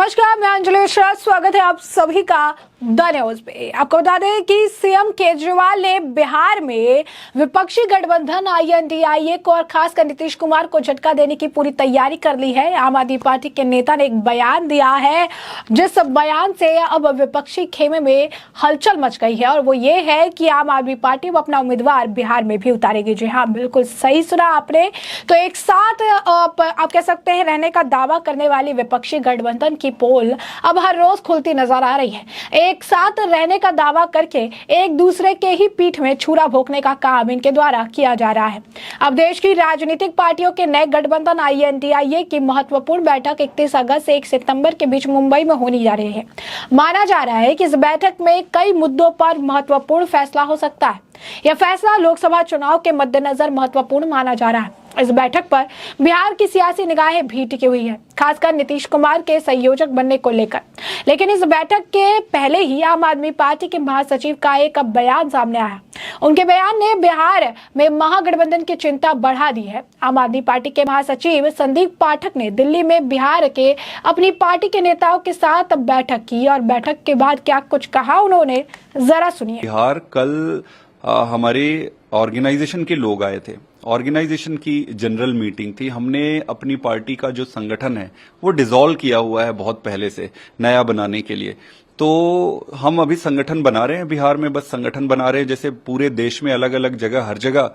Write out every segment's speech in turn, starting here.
नमस्कार, मैं अंजलि मिश्रा। स्वागत है आप सभी का द न्यूज पे। आपको बता दें कि सीएम केजरीवाल ने बिहार में विपक्षी गठबंधन INDIA को और खासकर नीतीश कुमार को झटका देने की पूरी तैयारी कर ली है। आम आदमी पार्टी के नेता ने एक बयान दिया है, जिस बयान से अब विपक्षी खेमे में हलचल मच गई है और वो ये है कि आम आदमी पार्टी वो अपना उम्मीदवार बिहार में भी उतारेगी। जी हाँ, बिल्कुल सही सुना आपने। तो एक साथ आप कह सकते हैं रहने का दावा करने वाली विपक्षी गठबंधन की पोल अब हर रोज खुलती नजर आ रही है। एक साथ रहने का दावा करके एक दूसरे के ही पीठ में छुरा भोंकने का काम इनके द्वारा किया जा रहा है। अब देश की राजनीतिक पार्टियों के नए गठबंधन INDIA की महत्वपूर्ण बैठक 31 अगस्त से 1 सितंबर के बीच मुंबई में होने जा रही है। माना जा रहा है कि इस बैठक में कई मुद्दों पर महत्वपूर्ण फैसला हो सकता है। यह फैसला लोकसभा चुनाव के मद्देनजर महत्वपूर्ण माना जा रहा है। इस बैठक पर बिहार की सियासी निगाहें भी टिकी हुई है, खासकर नीतीश कुमार के संयोजक बनने को लेकर। लेकिन इस बैठक के पहले ही आम आदमी पार्टी के महासचिव का एक बयान सामने आया। उनके बयान ने बिहार में महागठबंधन की चिंता बढ़ा दी है। आम आदमी पार्टी के महासचिव संदीप पाठक ने दिल्ली में बिहार के अपनी पार्टी के नेताओं के साथ बैठक की और बैठक के बाद क्या कुछ कहा उन्होंने, जरा सुनिए। बिहार कल हमारे ऑर्गेनाइजेशन के लोग आए थे। ऑर्गेनाइजेशन की जनरल मीटिंग थी। हमने अपनी पार्टी का जो संगठन है वो डिसॉल्व किया हुआ है बहुत पहले से, नया बनाने के लिए। तो हम अभी संगठन बना रहे हैं बिहार में, बस संगठन बना रहे हैं। जैसे पूरे देश में अलग अलग जगह हर जगह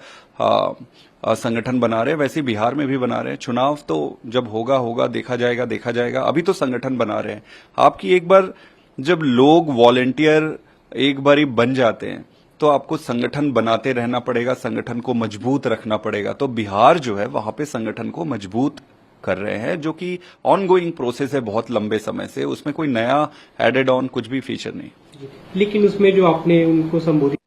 संगठन बना रहे हैं, वैसे बिहार में भी बना रहे हैं। चुनाव तो जब होगा देखा जाएगा। अभी तो संगठन बना रहे हैं। आपकी एक बार जब लोग वॉलेंटियर एक बार बन जाते हैं तो आपको संगठन बनाते रहना पड़ेगा, संगठन को मजबूत रखना पड़ेगा। तो बिहार जो है वहां पे संगठन को मजबूत कर रहे हैं, जो कि ऑनगोइंग प्रोसेस है बहुत लंबे समय से। उसमें कोई नया एडेड ऑन कुछ भी फीचर नहीं। लेकिन उसमें जो आपने उनको संबोधित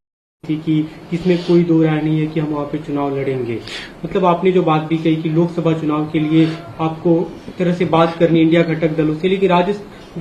थी कि इसमें कोई दो राय नहीं है कि हम वहाँ पे चुनाव लड़ेंगे, मतलब आपने जो बात भी कही कि लोकसभा चुनाव के लिए आपको एक तरह से बात करनी इंडिया घटक दलों से, लेकिन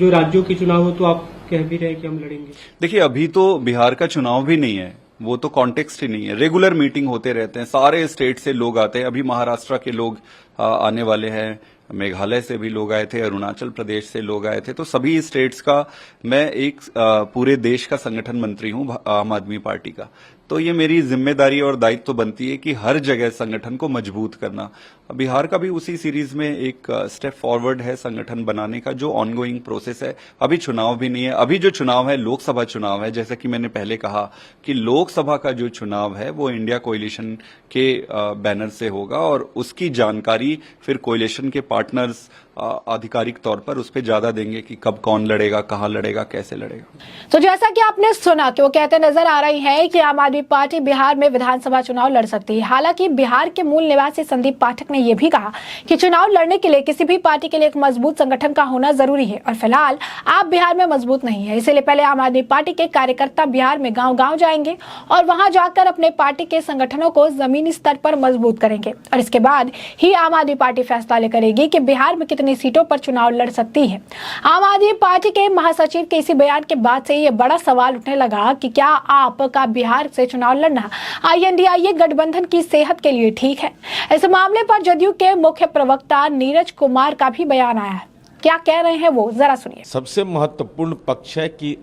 राज्यों के चुनाव हो तो आप कह भी रहे हैं कि हम लड़ेंगे। देखिए, अभी तो बिहार का चुनाव भी नहीं है, वो तो कॉन्टेक्स्ट ही नहीं है। रेगुलर मीटिंग होते रहते हैं, सारे स्टेट से लोग आते हैं। अभी महाराष्ट्र के लोग आने वाले हैं, मेघालय से भी लोग आए थे, अरुणाचल प्रदेश से लोग आए थे। तो सभी स्टेट्स का मैं एक पूरे देश का संगठन मंत्री हूं आम आदमी पार्टी का। तो ये मेरी जिम्मेदारी और दायित्व तो बनती है कि हर जगह संगठन को मजबूत करना। बिहार का भी उसी सीरीज में एक स्टेप फॉरवर्ड है संगठन बनाने का, जो ऑनगोइंग प्रोसेस है। अभी चुनाव भी नहीं है। अभी जो चुनाव है लोकसभा चुनाव है। जैसा कि मैंने पहले कहा कि लोकसभा का जो चुनाव है वो इंडिया कोएलिशन के बैनर से होगा और उसकी जानकारी फिर कोएलिशन के पार्टनर्स आधिकारिक तौर पर उस पर ज्यादा देंगे कि कब कौन लड़ेगा, कहां लड़ेगा, कैसे लड़ेगा। तो जैसा कि आपने सुना कि वो कहते नजर आ रही है कि आम आदमी पार्टी बिहार में विधानसभा चुनाव लड़ सकती है। हालांकि बिहार के मूल निवासी संदीप पाठक ने यह भी कहा कि चुनाव लड़ने के लिए किसी भी पार्टी के लिए एक मजबूत संगठन का होना जरूरी है और फिलहाल आप बिहार में मजबूत नहीं है। इसलिए पहले आम आदमी पार्टी के कार्यकर्ता बिहार में गाँव गाँव जाएंगे और वहां जाकर अपने पार्टी के संगठनों को जमीनी स्तर पर मजबूत करेंगे और इसके बाद ही आम आदमी पार्टी फैसला करेगी कि बिहार में कितनी सीटों पर चुनाव लड़ सकती है। आम आदमी पार्टी के महासचिव के इसी बयान के बाद से ये बड़ा सवाल उठने लगा कि क्या आपका बिहार से चुनाव लड़ना INDIA गठबंधन की सेहत के लिए ठीक है। इस मामले पर जदयू के मुख्य प्रवक्ता नीरज कुमार का भी बयान आया है। क्या कह रहे हैं वो, जरा सुनिए। सबसे महत्वपूर्ण पक्ष है कि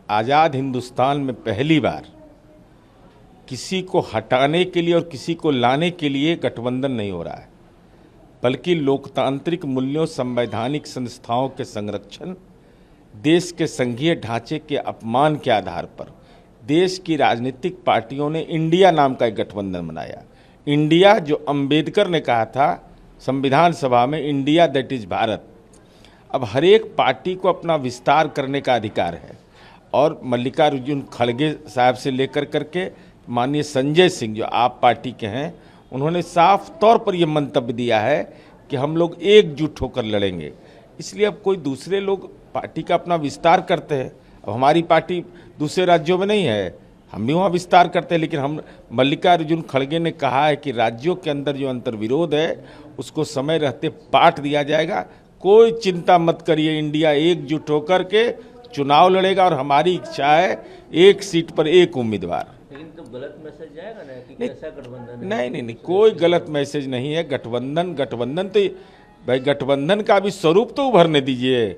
आजाद हिंदुस्तान में पहली बार किसी को हटाने के लिए और किसी को लाने के लिए गठबंधन नहीं हो रहा है, बल्कि लोकतांत्रिक मूल्यों, संवैधानिक संस्थाओं के संरक्षण, देश के संघीय ढांचे के अपमान के आधार पर देश की राजनीतिक पार्टियों ने इंडिया नाम का एक गठबंधन बनाया। इंडिया जो अंबेडकर ने कहा था संविधान सभा में, इंडिया दैट इज भारत। अब हर एक पार्टी को अपना विस्तार करने का अधिकार है और मल्लिकार्जुन खड़गे साहब से लेकर करके माननीय संजय सिंह जो आप पार्टी के हैं, उन्होंने साफ तौर पर यह मंतव्य दिया है कि हम लोग एकजुट होकर लड़ेंगे। इसलिए अब कोई दूसरे लोग पार्टी का अपना विस्तार करते हैं। अब हमारी पार्टी दूसरे राज्यों में नहीं है, हम भी वहाँ विस्तार करते हैं, लेकिन हम मल्लिकार्जुन खड़गे ने कहा है कि राज्यों के अंदर जो अंतर्विरोध है उसको समय रहते पाट दिया जाएगा। कोई चिंता मत करिए, इंडिया एकजुट होकर के चुनाव लड़ेगा और हमारी इच्छा है एक सीट पर एक उम्मीदवार। लेकिन तो गलत मैसेज जाएगा ना कि कैसा गठबंधन है? नहीं, कोई गलत मैसेज नहीं है। गठबंधन तो भाई, गठबंधन का भी स्वरूप तो उभरने दीजिए।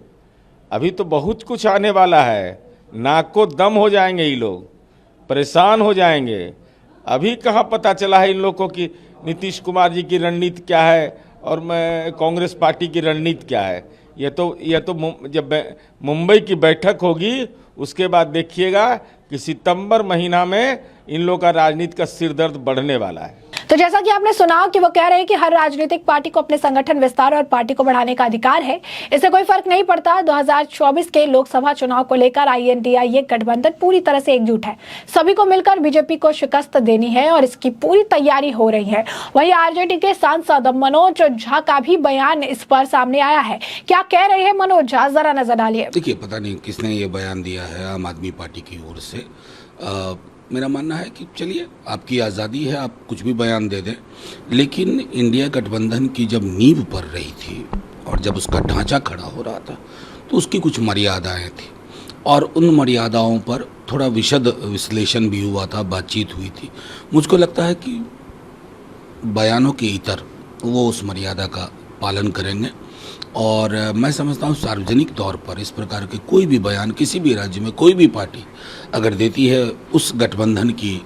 अभी तो बहुत कुछ आने वाला है। नाक को दम हो जाएंगे ये लोग, परेशान हो जाएंगे। अभी कहाँ पता चला है इन लोगों को कि नीतीश कुमार जी की रणनीति क्या है और मैं कांग्रेस पार्टी की रणनीति क्या है। ये तो जब मुंबई की बैठक होगी उसके बाद देखिएगा कि सितंबर महीना में इन लोगों का राजनीति का सिरदर्द बढ़ने वाला है। तो जैसा कि आपने सुना कि वो कह रहे हैं कि हर राजनीतिक पार्टी को अपने संगठन विस्तार और पार्टी को बढ़ाने का अधिकार है, इससे कोई फर्क नहीं पड़ता। 2024 के लोकसभा चुनाव को लेकर INDIA गठबंधन पूरी तरह से एकजुट है। सभी को मिलकर बीजेपी को शिकस्त देनी है और इसकी पूरी तैयारी हो रही है। वहीं आरजेडी के सांसद मनोज झा का भी बयान इस पर सामने आया है। क्या कह रहे हैं मनोज झा, जरा नजर डालिए। देखिए, पता नहीं किसने ये बयान दिया है आम आदमी पार्टी की ओर से। मेरा मानना है कि चलिए, आपकी आज़ादी है, आप कुछ भी बयान दे दें, लेकिन इंडिया गठबंधन की जब नींव पड़ रही थी और जब उसका ढांचा खड़ा हो रहा था तो उसकी कुछ मर्यादाएं थी और उन मर्यादाओं पर थोड़ा विशद विश्लेषण भी हुआ था, बातचीत हुई थी। मुझको लगता है कि बयानों के इतर वो उस मर्यादा का पालन करेंगे और मैं समझता हूँ सार्वजनिक तौर पर इस प्रकार के कोई भी बयान किसी भी राज्य में कोई भी पार्टी अगर देती है उस गठबंधन की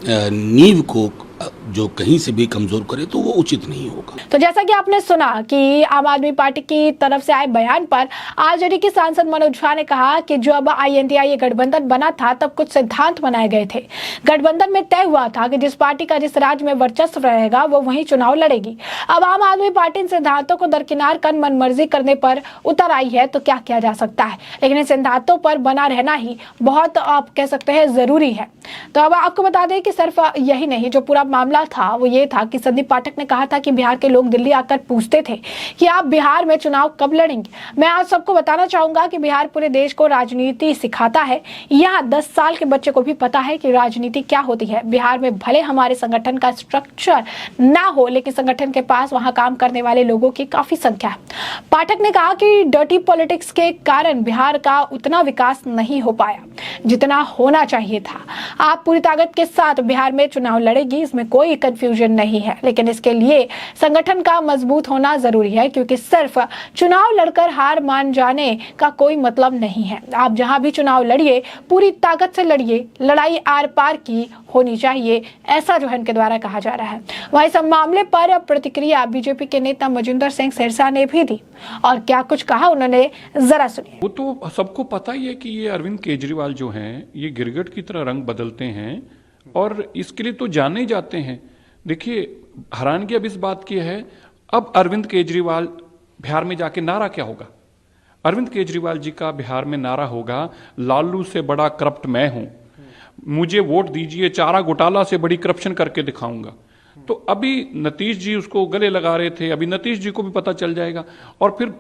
नींव को जो कहीं से भी कमजोर करे तो वो उचित नहीं होगा। तो जैसा कि आपने सुना कि आम आदमी पार्टी की तरफ से आए बयान पर आरजेडी के सांसद मनोज झा ने कहा कि जब INDIA गठबंधन बना था तब कुछ सिद्धांत बनाए गए थे। गठबंधन में तय हुआ था कि जिस पार्टी का जिस राज्य में वर्चस्व रहेगा वो वहीं चुनाव लड़ेगी। अब आम आदमी पार्टी इन सिद्धांतों को दरकिनार कर मनमर्जी करने पर उतर आई है तो क्या किया जा सकता है, लेकिन इन सिद्धांतों पर बना रहना ही बहुत, आप कह सकते हैं, जरूरी है। तो अब आपको बता दें कि सिर्फ यही नहीं, जो पूरा मामला था वो ये था कि संदीप पाठक ने कहा था कि बिहार के लोग दिल्ली आकर पूछते थे कि आप बिहार में चुनाव कब लड़ेंगे। मैं आज सबको बताना चाहूंगा कि बिहार पूरे देश को राजनीति सिखाता है। यहाँ 10 साल के बच्चे को भी पता है कि राजनीति क्या होती है। बिहार में भले हमारे संगठन का स्ट्रक्चर ना हो, लेकिन संगठन के पास वहां काम करने वाले लोगों की काफी संख्या है। पाठक ने कहा कि डर्टी पॉलिटिक्स के कारण बिहार का उतना विकास नहीं हो पाया जितना होना चाहिए था। आप पूरी ताकत के साथ बिहार में चुनाव लड़ेगी, इसमें कोई कंफ्यूजन नहीं है, लेकिन इसके लिए संगठन का मजबूत होना जरूरी है, क्योंकि सिर्फ चुनाव लड़कर हार मान जाने का कोई मतलब नहीं है। आप जहां भी चुनाव लड़िए पूरी ताकत से लड़िए, लड़ाई आर पार की होनी चाहिए, ऐसा जो है इनके द्वारा कहा जा रहा है। वहीं इस मामले पर प्रतिक्रिया बीजेपी के नेता मजिंदर सिंह सिरसा ने भी दी और क्या कुछ कहा उन्होंने, जरा सुनिए। वो तो सबको पता ही है कि ये अरविंद केजरीवाल जो हैं ये गिरगिट की तरह रंग बदलते हैं और इसके लिए तो जाने ही जाते हैं। देखिए, हैरानगी अब इस बात की है, अब अरविंद केजरीवाल बिहार में जाके नारा क्या होगा? अरविंद केजरीवाल जी का बिहार में नारा होगा, लालू से बड़ा करप्ट मैं हूं, मुझे वोट दीजिए, चारा घोटाला से बड़ी करप्शन करके दिखाऊंगा। तो अभी नीतीश जी उसको गले लगा रहे थे, अभी नीतीश जी को भी पता चल जाएगा। और फिर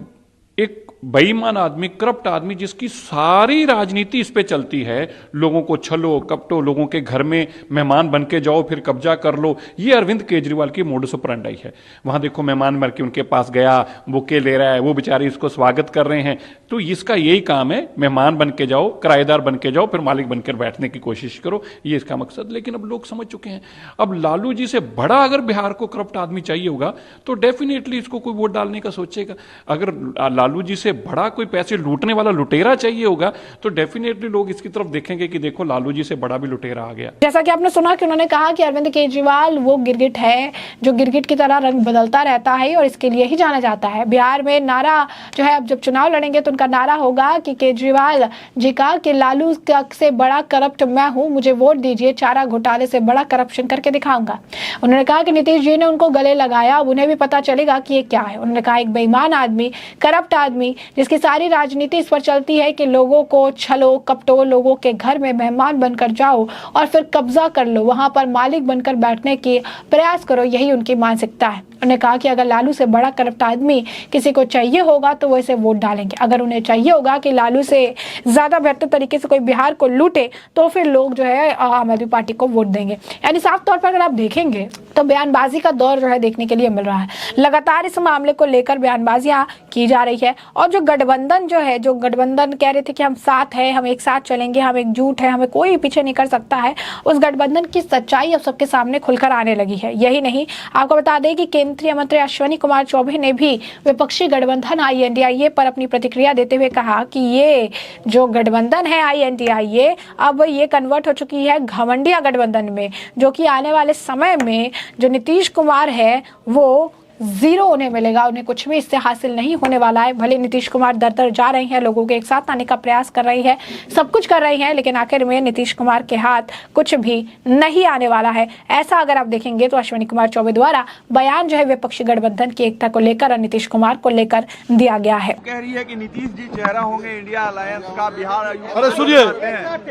एक बेईमान आदमी, करप्ट आदमी, जिसकी सारी राजनीति इस पे चलती है, लोगों को छलो कपटो, लोगों के घर में मेहमान बन के जाओ फिर कब्जा कर लो, ये अरविंद केजरीवाल की मोडस ऑपरेंडी है। वहां देखो मेहमान मर के उनके पास गया, बुके ले रहा है, वो बेचारे इसको स्वागत कर रहे हैं। तो इसका यही काम है, मेहमान बन के जाओ, किराएदार बन के जाओ, फिर मालिक बनकर बैठने की कोशिश करो, ये इसका मकसद। लेकिन अब लोग समझ चुके हैं। अब लालू जी से बड़ा अगर बिहार को करप्ट आदमी चाहिए होगा तो डेफिनेटली इसको कोई वोट डालने का सोचेगा। अगर लालू जी से बड़ा कोई पैसे लूटने वाला लुटेरा चाहिए होगा तो डेफिनेटली लोग इसकी तरफ देखेंगे कि देखो लालू जी से बड़ा भी लुटेरा आ गया। जैसा कि आपने सुना कि उन्होंने कहा कि अरविंद केजरीवाल वो गिरगिट है जो गिरगिट की तरह रंग बदलता रहता है और इसके लिए ही जाना जाता है। बिहार में नारा जो है, अब जब चुनाव लड़ेंगे तो उनका नारा होगा कि केजरीवाल जी का कि लालू से बड़ा करप्ट मैं हूं, मुझे वोट दीजिए, चारा घोटाले से बड़ा करप्शन करके दिखाऊंगा। उन्होंने कहा कि नीतीश जी ने उनको गले लगाया, अब उन्हें भी पता चलेगा कि ये क्या है। उन्होंने कहा एक बेईमान आदमी, करप्ट आदमी, जिसकी सारी राजनीति इस पर चलती है कि लोगों को छलो कपटो, लोगों के घर में मेहमान बनकर जाओ और फिर कब्जा कर लो, वहां पर मालिक बनकर बैठने की प्रयास करो, यही उनकी मानसिकता है। उन्होंने कहा कि अगर लालू से बड़ा करप्ट आदमी किसी को चाहिए होगा तो वो इसे वोट डालेंगे। अगर उन्हें चाहिए होगा कि लालू से ज्यादा बेहतर तरीके से कोई बिहार को लूटे तो फिर लोग जो है आम आदमी पार्टी को वोट देंगे। यानी साफ तौर पर अगर आप देखेंगे तो बयानबाजी का दौर जो है देखने के लिए मिल रहा है। लगातार इस मामले को लेकर बयानबाजियां की जा रही है और जो गठबंधन जो है, जो गठबंधन कह रहे थे कि हम साथ हैं, हम एक साथ चलेंगे, हम एकजुट हैं, हमें कोई पीछे नहीं कर सकता है, उस गठबंधन की सच्चाई अब सबके सामने खुलकर आने लगी है। यही नहीं, आपको बता दें कि केंद्र केंद्रीय मंत्री अश्विनी कुमार चौबे ने भी विपक्षी गठबंधन INDIA पर अपनी प्रतिक्रिया देते हुए कहा कि ये जो गठबंधन है INDIA अब ये कन्वर्ट हो चुकी है घमंडिया गठबंधन में, जो कि आने वाले समय में जो नीतीश कुमार है वो जीरो उन्हें मिलेगा, उन्हें कुछ भी इससे हासिल नहीं होने वाला है। भले नीतीश कुमार दर दर जा रही हैं, लोगों के एक साथ आने का प्रयास कर रही है, सब कुछ कर रही हैं, लेकिन आखिर में नीतीश कुमार के हाथ कुछ भी नहीं आने वाला है। ऐसा अगर आप देखेंगे तो अश्विनी कुमार चौबे द्वारा बयान जो है विपक्षी गठबंधन की एकता को लेकर और नीतीश कुमार को लेकर दिया गया है। कह रही है कि नीतीश जी चेहरा होंगे इंडिया अलायंस का बिहार। अरे सुनिए,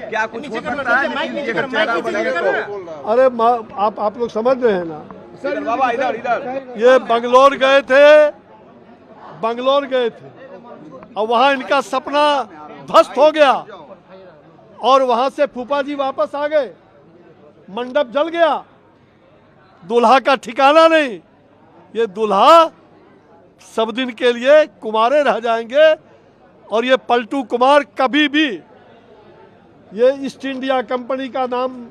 क्या कुछ हो सकता है नीतीश जी अगर चेहरा बनेगा तो? अरे आप लोग समझ रहे हैं ना, बाबा इधर ये बंगलोर गए थे और वहां इनका सपना ध्वस्त हो गया और वहां से फूफा जी वापस आ गए, मंडप जल गया, दूल्हा का ठिकाना नहीं। ये दूल्हा सब दिन के लिए कुमारे रह जाएंगे और ये पलटू कुमार कभी भी, ये ईस्ट इंडिया कंपनी का नाम,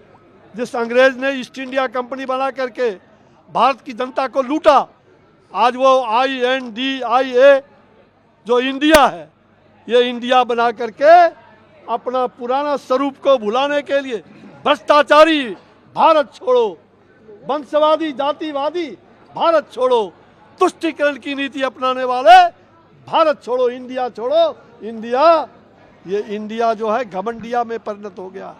जिस अंग्रेज ने ईस्ट इंडिया कंपनी बना करके भारत की जनता को लूटा, आज वो INDIA जो इंडिया है, ये इंडिया बना करके अपना पुराना स्वरूप को भुलाने के लिए भ्रष्टाचारी भारत छोड़ो, वंशवादी जातिवादी भारत छोड़ो, तुष्टीकरण की नीति अपनाने वाले भारत छोड़ो, इंडिया छोड़ो, ये इंडिया जो है घमंडिया में परिणत हो गया।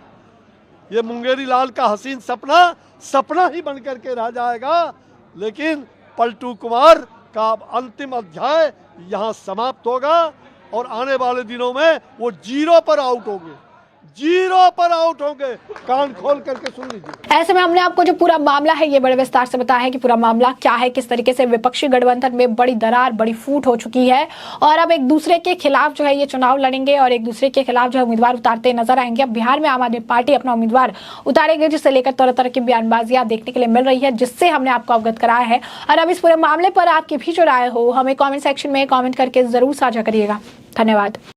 ये मुंगेरी लाल का हसीन सपना ही बन करके रह जाएगा, लेकिन पलटू कुमार का अंतिम अध्याय यहाँ समाप्त होगा और आने वाले दिनों में वो जीरो पर आउट होंगे। कान खोल करके सुन लीजिए। ऐसे में हमने आपको जो पूरा मामला है ये बड़े विस्तार से बताया है कि पूरा मामला क्या है, किस तरीके से विपक्षी गठबंधन में बड़ी दरार, बड़ी फूट हो चुकी है और अब एक दूसरे के खिलाफ जो है ये चुनाव लड़ेंगे और एक दूसरे के खिलाफ जो है उम्मीदवार उतारते नजर आएंगे। अब बिहार में आम आदमी पार्टी अपना उम्मीदवार उतारेगी, जिससे लेकर तरह तरह की बयानबाजियां देखने के लिए मिल रही है, जिससे हमने आपको अवगत कराया है। और अब इस पूरे मामले पर आपकी भी जो राय हो हमें कॉमेंट सेक्शन में कॉमेंट करके जरूर साझा करिएगा। धन्यवाद।